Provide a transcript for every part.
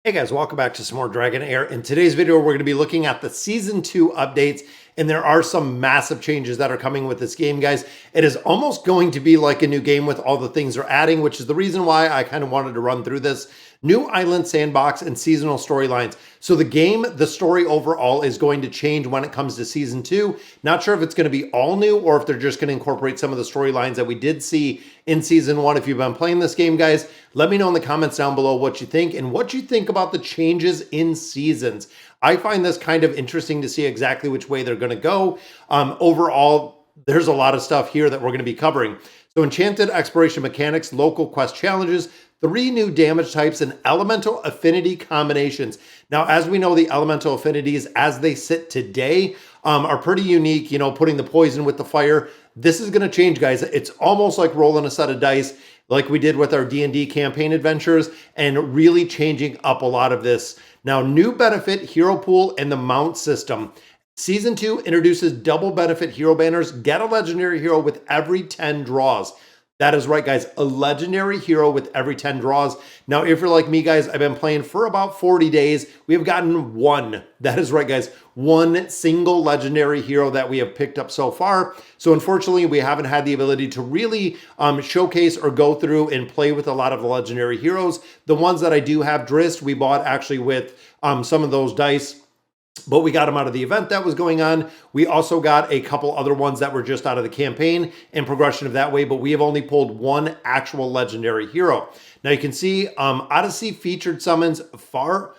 Hey guys, welcome back to some more Dragonheir. In today's video, we're going to be looking at the Season 2 updates, and there are some massive changes that are coming with this game, guys. It is almost going to be like a new game with all the things they're adding, which is the reason why I kind of wanted to run through this. New island sandbox and seasonal storylines. So the game, the story overall is going to change when it comes to Season 2. Not sure if it's going to be all new or if they're just going to incorporate some of the storylines that we did see in Season 1. If you've been playing this game, guys, let me know in the comments down below what you think and what you think about the changes in seasons. I find this kind of interesting to see exactly which way they're going to go. Overall, there's a lot of stuff here that we're going to be covering. So enchanted exploration mechanics, local quest challenges, 3 new damage types, and elemental affinity combinations. Now, as we know, the elemental affinities as they sit today are pretty unique, you know, putting the poison with the fire. This is going to change, guys. It's almost like rolling a set of dice like we did with our D&D campaign adventures and really changing up a lot of this. Now, new benefit, hero pool, and the mount system. Season 2 introduces double benefit hero banners. Get a legendary hero with every 10 draws. That is right, guys. A legendary hero with every 10 draws. Now, if you're like me, guys, I've been playing for about 40 days. We have gotten one. That is right, guys. One single legendary hero that we have picked up so far. So unfortunately, we haven't had the ability to really showcase or go through and play with a lot of the legendary heroes. The ones that I do have, Drist, we bought actually with some of those dice, but we got them out of the event that was going on. We also got a couple other ones that were just out of the campaign and progression of that way, but we have only pulled one actual legendary hero. Now you can see Odyssey featured summons, 4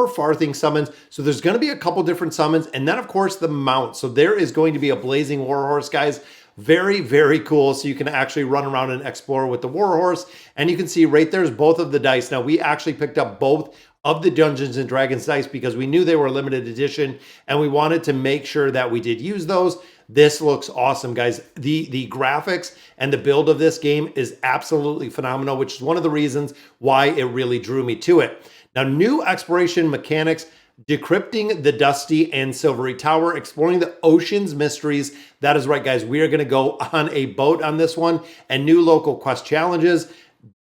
Farthing summons. So there's going to be a couple different summons, and then of course the mount. So there is going to be a blazing warhorse, guys. Very, very cool. So you can actually run around and explore with the warhorse, and you can see right there's both of the dice. Now we actually picked up both of the Dungeons and Dragons dice because we knew they were limited edition and we wanted to make sure that we did use those. This looks awesome, guys. The graphics and the build of this game is absolutely phenomenal, which is one of the reasons why it really drew me to it. Now, new exploration mechanics, decrypting the Dusty and Silvery Tower, exploring the ocean's mysteries. That is right, guys. We are going to go on a boat on this one, and new local quest challenges,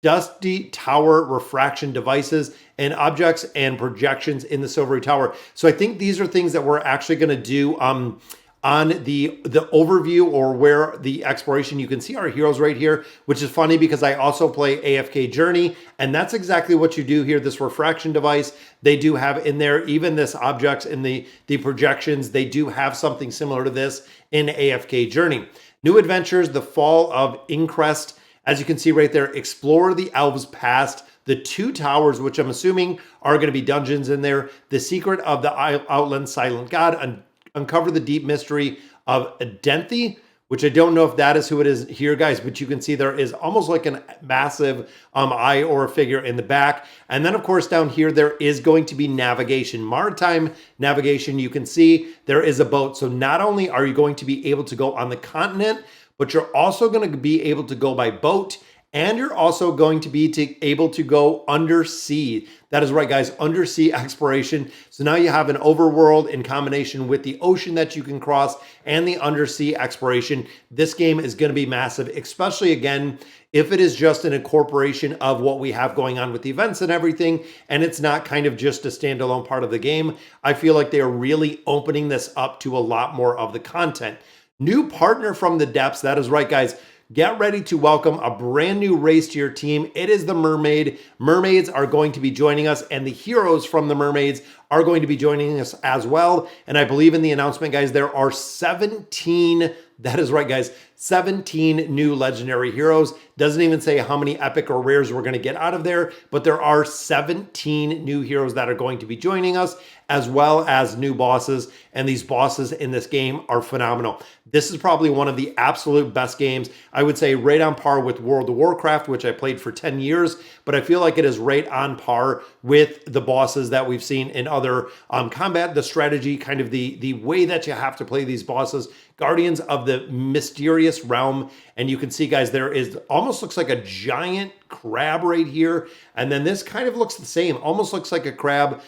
Dusty Tower refraction devices, and objects and projections in the Silvery Tower. So I think these are things that we're actually going to do on the overview or where the exploration. You can see our heroes right here, which is funny because I also play AFK Journey, and that's exactly what you do here. This refraction device, they do have in there, even this objects in the projections, they do have something similar to this in AFK Journey. New adventures, the fall of Increst. As you can see right there, explore the elves past, the 2 towers, which I'm assuming are going to be dungeons in there, the secret of the outland silent god, uncover the deep mystery of Adenthi, which I don't know if that is who it is here, guys, but you can see there is almost like a massive eye or a figure in the back. And then, of course, down here, there is going to be navigation, maritime navigation. You can see there is a boat. So not only are you going to be able to go on the continent, but you're also going to be able to go by boat, and you're also going to be able to go undersea. That is right, guys, undersea exploration. So now you have an overworld in combination with the ocean that you can cross and the undersea exploration. This game is going to be massive, especially, again, if it is just an incorporation of what we have going on with the events and everything, and it's not kind of just a standalone part of the game. I feel like they are really opening this up to a lot more of the content. New partner from the depths. That is right, guys. Get ready to welcome a brand new race to your team. It is the Mermaid. Mermaids are going to be joining us, and the heroes from the Mermaids are going to be joining us as well. And I believe in the announcement, guys, there are 17, that is right, guys, 17 new legendary heroes. Doesn't even say how many epic or rares we're going to get out of there, but there are 17 new heroes that are going to be joining us, as well as new bosses. And these bosses in this game are phenomenal. This is probably one of the absolute best games. I would say right on par with World of Warcraft, which I played for 10 years, but I feel like it is right on par with the bosses that we've seen in other combat, the strategy, kind of the way that you have to play these bosses. Guardians of the Mysterious Realm. And you can see, guys, there is almost looks like a giant crab right here. And then this kind of looks the same, almost looks like a crab.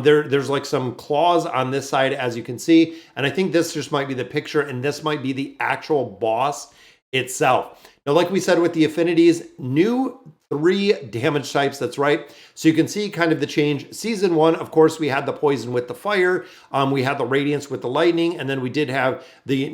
There's like some claws on this side, as you can see. And I think this just might be the picture, and this might be the actual boss. itself. Now, like we said with the affinities, new 3 damage types, that's right. So you can see kind of the change. Season 1, of course, we had the poison with the fire, we had the radiance with the lightning, and then we did have the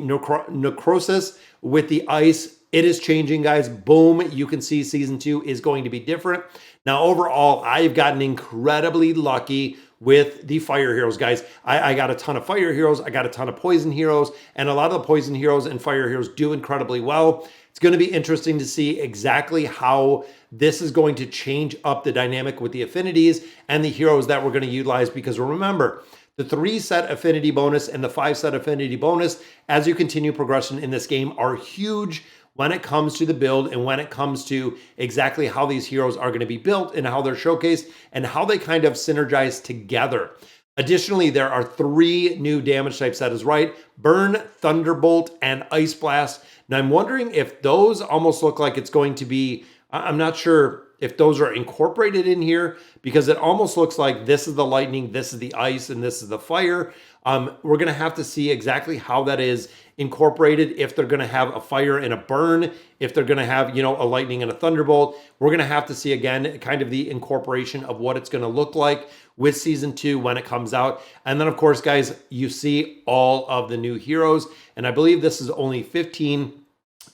necrosis with the ice. It is changing, guys. Boom, you can see season 2 is going to be different. Now, overall, I've gotten incredibly lucky with the fire heroes, guys. I got a ton of fire heroes, I got a ton of poison heroes, and a lot of the poison heroes and fire heroes do incredibly well. It's going to be interesting to see exactly how this is going to change up the dynamic with the affinities and the heroes that we're going to utilize, because remember, the 3 set affinity bonus and the 5 set affinity bonus as you continue progression in this game are huge when it comes to the build and when it comes to exactly how these heroes are going to be built and how they're showcased and how they kind of synergize together. Additionally, there are 3 new damage types, that is right: Burn, Thunderbolt, and Ice Blast. Now, I'm wondering if those almost look like it's going to be, I'm not sure if those are incorporated in here, because it almost looks like this is the lightning, this is the ice, and this is the fire. We're going to have to see exactly how that is incorporated, if they're going to have a fire and a burn, if they're going to have, a lightning and a thunderbolt. We're going to have to see, again, kind of the incorporation of what it's going to look like with season 2 when it comes out. And then, of course, guys, you see all of the new heroes, and I believe this is only 15.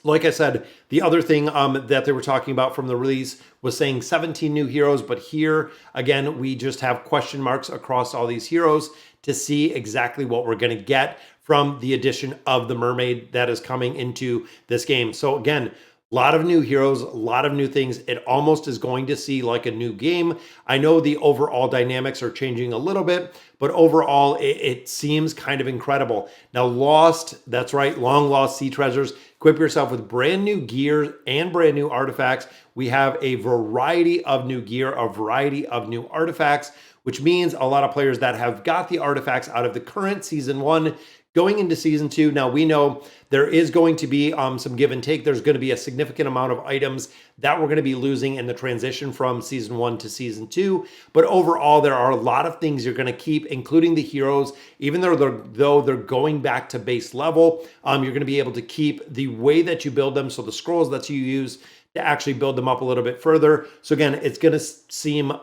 Like I said, the other thing that they were talking about from the release was saying 17 new heroes, but here, again, we just have question marks across all these heroes to see exactly what we're going to get from the addition of the mermaid that is coming into this game. So again, a lot of new heroes, a lot of new things. It almost is going to see like a new game. I know the overall dynamics are changing a little bit, but overall it seems kind of incredible. Now, Lost, that's right, long lost sea treasures. Equip yourself with brand new gear and brand new artifacts. We have a variety of new gear, a variety of new artifacts, which means a lot of players that have got the artifacts out of the current season 1 going into season 2. Now, we know there is going to be some give and take. There's going to be a significant amount of items that we're going to be losing in the transition from season 1 to season 2. But overall, there are a lot of things you're going to keep, including the heroes. Even though they're going back to base level, you're going to be able to keep the way that you build them. So the scrolls that you use to actually build them up a little bit further. So again, it's going to seem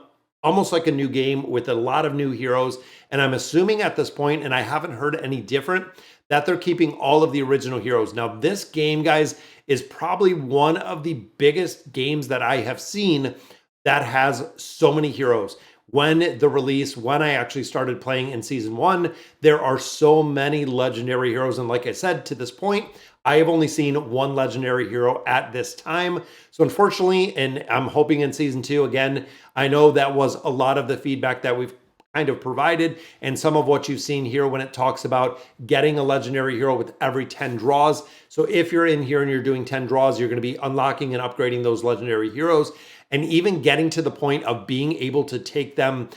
almost like a new game with a lot of new heroes. And I'm assuming at this point, and I haven't heard any different, that they're keeping all of the original heroes. Now, this game, guys, is probably one of the biggest games that I have seen that has so many heroes. When I actually started playing in season 1, there are so many legendary heroes. And like I said, to this point, I have only seen 1 legendary hero at this time. So unfortunately, and I'm hoping in season 2, again, I know that was a lot of the feedback that we've kind of provided, and some of what you've seen here when it talks about getting a legendary hero with every 10 draws. So if you're in here and you're doing 10 draws, you're going to be unlocking and upgrading those legendary heroes, and even getting to the point of being able to take them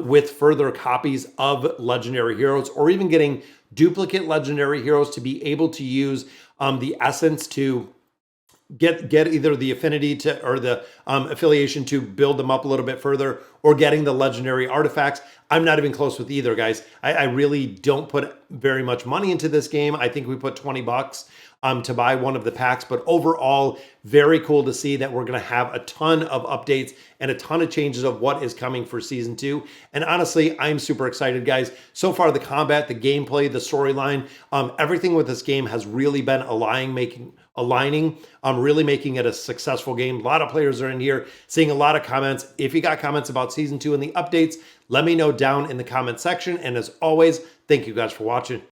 with further copies of legendary heroes, or even getting duplicate legendary heroes to be able to use the essence to get either the affinity to or the affiliation to build them up a little bit further, or getting the legendary artifacts. I'm not even close with either, guys. I really don't put very much money into this game. I think we put 20 bucks to buy one of the packs, but overall, very cool to see that we're going to have a ton of updates and a ton of changes of what is coming for season 2. And honestly, I'm super excited, guys. So far, the combat, the gameplay, the storyline, everything with this game has really been aligning, really making it a successful game. A lot of players are in here, seeing a lot of comments. If you got comments about season 2 and the updates, let me know down in the comment section. And as always, thank you guys for watching.